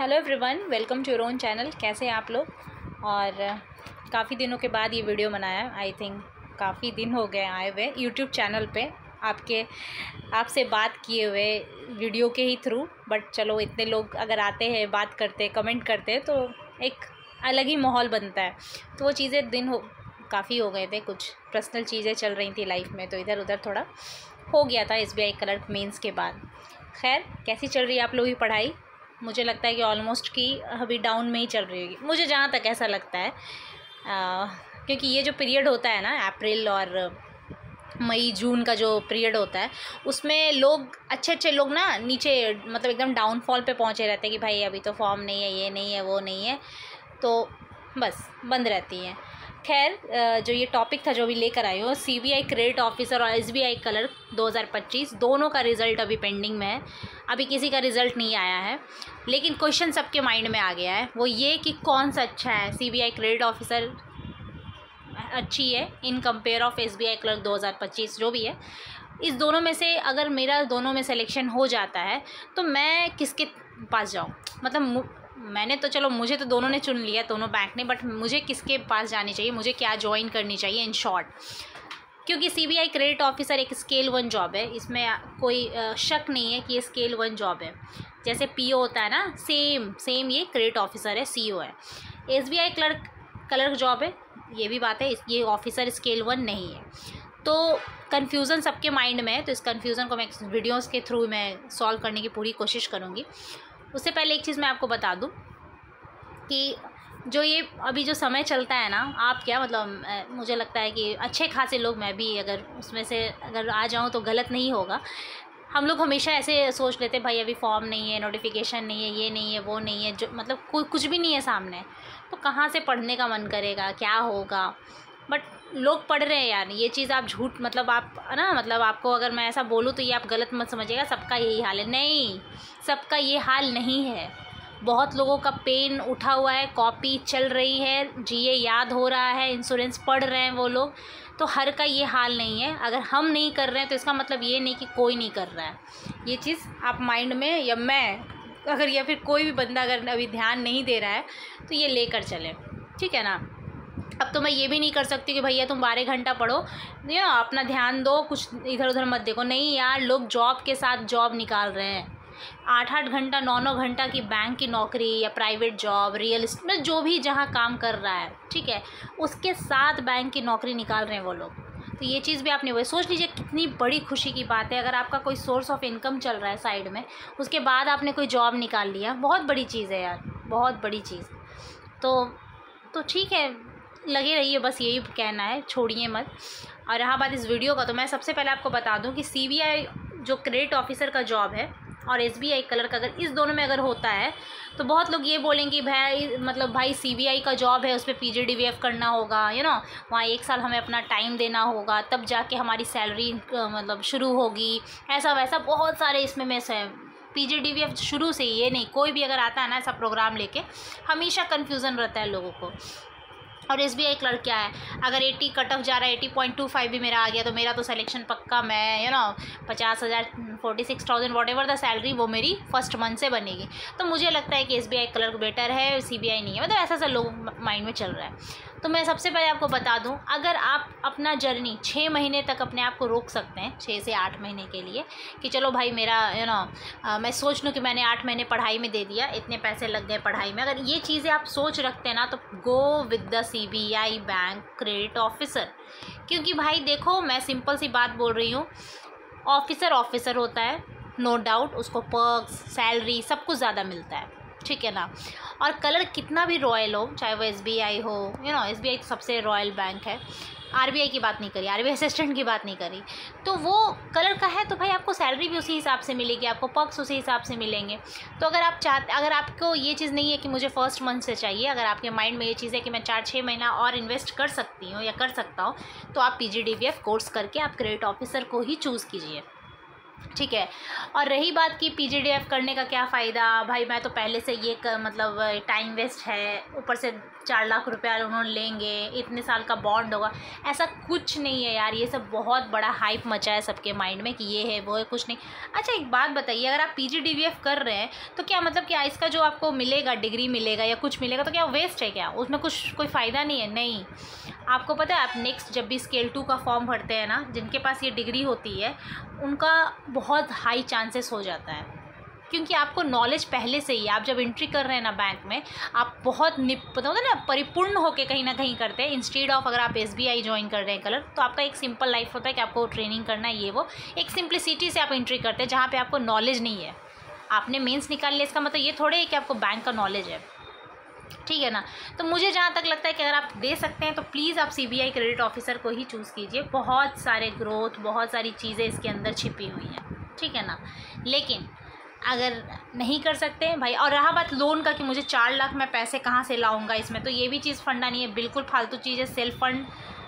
Hello everyone, welcome to your own channel. कैसे हैं आप लोग? और काफ़ी दिनों के बाद ये वीडियो बनाया। आई थिंक काफ़ी दिन हो गए आए हुए यूट्यूब चैनल पे आपसे बात किए हुए वीडियो के ही थ्रू। बट चलो, इतने लोग अगर आते हैं, बात करते हैं, कमेंट करते हैं, तो एक अलग ही माहौल बनता है। तो वो चीज़ें काफ़ी हो गए थे, कुछ पर्सनल चीज़ें चल रही थी लाइफ में, तो इधर उधर थोड़ा हो गया था SBI क्लर्क मेंस के बाद। खैर, कैसी चल रही है आप लोगों की पढ़ाई? मुझे लगता है कि ऑलमोस्ट की अभी डाउन में ही चल रही होगी, मुझे जहाँ तक ऐसा लगता है। क्योंकि ये जो पीरियड होता है ना, अप्रैल और मई जून का जो पीरियड होता है, उसमें लोग अच्छे लोग ना नीचे मतलब एकदम डाउनफॉल पे पहुँचे रहते हैं कि भाई अभी तो फॉर्म नहीं है, ये नहीं है, वो नहीं है, तो बस बंद रहती हैं। खैर, जो ये टॉपिक था जो भी लेकर आई हूँ, CBI क्रेडिट ऑफिसर और SBI क्लर्क 2025 दोनों का रिज़ल्ट अभी पेंडिंग में है। अभी किसी का रिज़ल्ट नहीं आया है, लेकिन क्वेश्चन सबके माइंड में आ गया है। वो ये कि कौन सा अच्छा है। CBI क्रेडिट ऑफिसर अच्छी है in compare of SBI clerk 2025 जो भी है। इस दोनों में से अगर मेरा दोनों में सिलेक्शन हो जाता है तो मैं किसके पास जाऊँ? मतलब मैंने तो चलो, मुझे तो दोनों ने चुन लिया, दोनों बैंक ने, बट मुझे किसके पास जानी चाहिए, मुझे क्या ज्वाइन करनी चाहिए इन शॉर्ट? क्योंकि CBI क्रेडिट ऑफिसर एक स्केल 1 जॉब है, इसमें कोई शक नहीं है कि ये स्केल 1 जॉब है। जैसे PO होता है ना, सेम ये क्रेडिट ऑफिसर है, CO है। SBI क्लर्क जॉब है, ये भी बात है, ये ऑफिसर स्केल 1 नहीं है। तो कन्फ्यूज़न सबके माइंड में है, तो इस कन्फ्यूज़न को मैं वीडियोज़ के थ्रू मैं सॉल्व करने की पूरी कोशिश करूँगी। उससे पहले एक चीज़ मैं आपको बता दूं कि जो ये अभी जो समय चलता है ना, आप क्या मतलब मुझे लगता है कि अच्छे खासे लोग, मैं भी अगर उसमें से अगर आ जाऊं तो गलत नहीं होगा। हम लोग हमेशा ऐसे सोच लेते भाई अभी फॉर्म नहीं है, नोटिफिकेशन नहीं है, ये नहीं है, वो नहीं है, जो मतलब कुछ भी नहीं है सामने, तो कहाँ से पढ़ने का मन करेगा, क्या होगा? बट लोग पढ़ रहे हैं यार, ये चीज़ आप झूठ मतलब आप ना, मतलब आपको अगर मैं ऐसा बोलूँ तो ये आप गलत मत समझिएगा सबका यही हाल है। नहीं, सबका ये हाल नहीं है। बहुत लोगों का पेन उठा हुआ है, कॉपी चल रही है, GA याद हो रहा है, इंश्योरेंस पढ़ रहे हैं वो लोग, तो हर का ये हाल नहीं है। अगर हम नहीं कर रहे हैं तो इसका मतलब ये नहीं कि कोई नहीं कर रहा है। ये चीज़ आप माइंड में, या मैं अगर, या फिर कोई भी बंदा अगर अभी ध्यान नहीं दे रहा है तो ये लेकर चले, ठीक है ना? अब तो मैं ये भी नहीं कर सकती कि भैया तुम 12 घंटा पढ़ो या अपना ध्यान दो, कुछ इधर उधर मत देखो। नहीं यार, लोग जॉब के साथ जॉब निकाल रहे हैं। 8-8 घंटा 9-9 घंटा की बैंक की नौकरी या प्राइवेट जॉब, रियल एस्टेट में जो भी जहाँ काम कर रहा है, ठीक है, उसके साथ बैंक की नौकरी निकाल रहे हैं वो लोग। तो ये चीज़ भी आपने वही सोच लीजिए, कितनी बड़ी खुशी की बात है। अगर आपका कोई सोर्स ऑफ इनकम चल रहा है साइड में, उसके बाद आपने कोई जॉब निकाल लिया, बहुत बड़ी चीज़ है यार, बहुत बड़ी चीज़। तो ठीक है, लगे रहिए, बस यही कहना है, छोड़िए मत। और रहा बात इस वीडियो का, तो मैं सबसे पहले आपको बता दूं कि CBI जो क्रेडिट ऑफिसर का जॉब है और SBI क्लर्क, अगर इस दोनों में अगर होता है तो बहुत लोग ये बोलेंगे कि भाई CBI का जॉब है, उस पर PGDVF करना होगा, वहाँ 1 साल हमें अपना टाइम देना होगा, तब जाके हमारी सैलरी मतलब शुरू होगी, ऐसा वैसा बहुत सारे इसमें में से PGDVF शुरू से ही, ये नहीं, कोई भी अगर आता है ना ऐसा प्रोग्राम लेके, हमेशा कन्फ्यूज़न रहता है लोगों को। और SBI क्लर्क क्या है, अगर 80 कट ऑफ जा रहा है, 80.25 भी मेरा आ गया तो मेरा तो सिलेक्शन पक्का, मैं 50,000 46,000 वॉट एवर द सैलरी वो मेरी फर्स्ट मंथ से बनेगी। तो मुझे लगता है कि SBI क्लर्क बेटर है, CBI नहीं है, मतलब ऐसा लोग माइंड में चल रहा है। तो मैं सबसे पहले आपको बता दूं, अगर आप अपना जर्नी 6 महीने तक अपने आप को रोक सकते हैं, 6 से 8 महीने के लिए, कि चलो भाई मेरा मैं सोच लूँ कि मैंने 8 महीने पढ़ाई में दे दिया, इतने पैसे लग गए पढ़ाई में, अगर ये चीज़ें आप सोच रखते हैं ना, तो go with the CBI bank credit officer. क्योंकि भाई देखो, मैं सिंपल सी बात बोल रही हूँ, ऑफिसर होता है, नो डाउट, उसको पर्क्स, सैलरी सब कुछ ज़्यादा मिलता है, ठीक है ना? और क्लर्क कितना भी रॉयल हो, चाहे वो SBI हो, SBI तो सबसे रॉयल बैंक है, RBI की बात नहीं करी, RBI असिस्टेंट की बात नहीं करी, तो वो क्लर्क का है, तो भाई आपको सैलरी भी उसी हिसाब से मिलेगी, आपको पर्क्स उसी हिसाब से मिलेंगे। तो अगर आपको ये चीज़ नहीं है कि मुझे फर्स्ट मंथ से चाहिए, अगर आपके माइंड में ये चीज़ है कि मैं 4-6 महीना और इन्वेस्ट कर सकती हूँ या कर सकता हूँ, तो आप PGDVF कोर्स करके आप क्रेडिट ऑफिसर को ही चूज़ कीजिए, ठीक है। और रही बात कि PGDF करने का क्या फ़ायदा, भाई मैं तो पहले से ये मतलब टाइम वेस्ट है, ऊपर से 4 लाख रुपया उन्होंने लेंगे, इतने साल का बॉन्ड होगा, ऐसा कुछ नहीं है यार। ये सब बहुत बड़ा हाइप मचा है सबके माइंड में कि ये है वो है, कुछ नहीं। अच्छा एक बात बताइए, अगर आप PGDVF कर रहे हैं तो क्या मतलब कि इसका जो आपको मिलेगा, डिग्री मिलेगा या कुछ मिलेगा, तो क्या वेस्ट है क्या? उसमें कुछ कोई फ़ायदा नहीं है? नहीं, आपको पता है आप नेक्स्ट जब भी स्केल 2 का फॉर्म भरते हैं ना, जिनके पास ये डिग्री होती है उनका बहुत हाई चांसेस हो जाता है, क्योंकि आपको नॉलेज पहले से ही, आप जब एंट्री कर रहे हैं ना बैंक में, आप बहुत पता होता है ना, परिपूर्ण होकर कहीं ना कहीं करते हैं। इंस्टेड ऑफ अगर आप SBI ज्वाइन कर रहे हैं कलर, तो आपका एक सिंपल लाइफ होता है कि आपको ट्रेनिंग करना है, ये वो एक सिंप्लिसिटी से आप एंट्री करते हैं जहाँ पे आपको नॉलेज नहीं है। आपने मेंस निकाल लिया, इसका मतलब ये थोड़े है कि आपको बैंक का नॉलेज है, ठीक है ना। तो मुझे जहाँ तक लगता है कि अगर आप दे सकते हैं तो प्लीज़ आप CBI क्रेडिट ऑफिसर को ही चूज़ कीजिए। बहुत सारे ग्रोथ, बहुत सारी चीज़ें इसके अंदर छिपी हुई हैं, ठीक है ना। लेकिन अगर नहीं कर सकते हैं भाई, और रहा बात लोन का कि मुझे 4 लाख मैं पैसे कहाँ से लाऊंगा इसमें, तो ये भी चीज़ फंडा नहीं है, बिल्कुल फालतू चीज़ है। सेल्फ फंड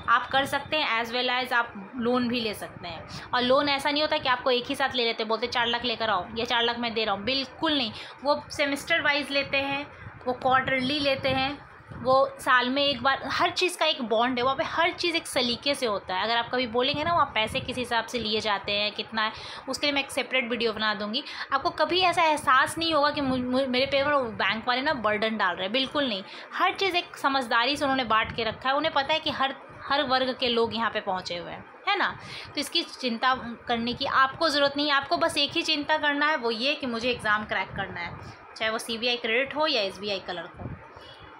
आप कर सकते हैं एज़ वेल एज़ आप लोन भी ले सकते हैं। और लोन ऐसा नहीं होता कि आपको एक ही साथ ले लेते, बोलते 4 लाख लेकर आओ या 4 लाख मैं दे रहा हूँ, बिल्कुल नहीं। वो सेमेस्टर वाइज लेते हैं, वो क्वार्टरली लेते हैं, वो साल में एक बार, हर चीज़ का एक बॉन्ड है वहाँ पे, हर चीज़ एक सलीके से होता है। अगर आप कभी बोलेंगे ना वहाँ पैसे किस हिसाब से लिए जाते हैं, कितना है, उसके लिए मैं एक सेपरेट वीडियो बना दूँगी। आपको कभी ऐसा एहसास नहीं होगा कि मेरे पे बैंक वाले ना बर्डन डाल रहे हैं, बिल्कुल नहीं। हर चीज़ एक समझदारी से उन्होंने बांट के रखा है, उन्हें पता है कि हर वर्ग के लोग यहाँ पे पहुँचे हुए हैं, है ना। तो इसकी चिंता करने की आपको ज़रूरत नहीं है। आपको बस एक ही चिंता करना है, वो ये कि मुझे एग्ज़ाम क्रैक करना है, चाहे वो CBI क्रेडिट हो या SBI कलर हो,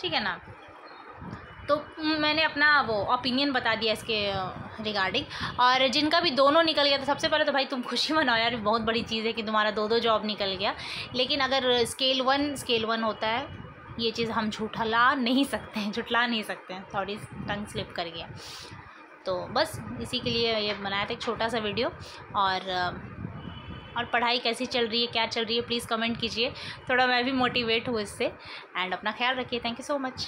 ठीक है ना। तो मैंने अपना वो ओपिनियन बता दिया इसके रिगार्डिंग। और जिनका भी दोनों निकल गया, तो सबसे पहले तो भाई तुम खुशी मनाओ यार, बहुत बड़ी चीज़ है कि तुम्हारा 2 जॉब निकल गया। लेकिन अगर स्केल वन होता है, ये चीज़ हम झुठला नहीं सकते हैं, थोड़ी टंग स्लिप कर गया। तो बस इसी के लिए ये बनाया था एक छोटा सा वीडियो। और पढ़ाई कैसी चल रही है, क्या चल रही है, प्लीज़ कमेंट कीजिए, थोड़ा मैं भी मोटिवेट हूँ इससे। एंड अपना ख्याल रखिए। Thank you so much.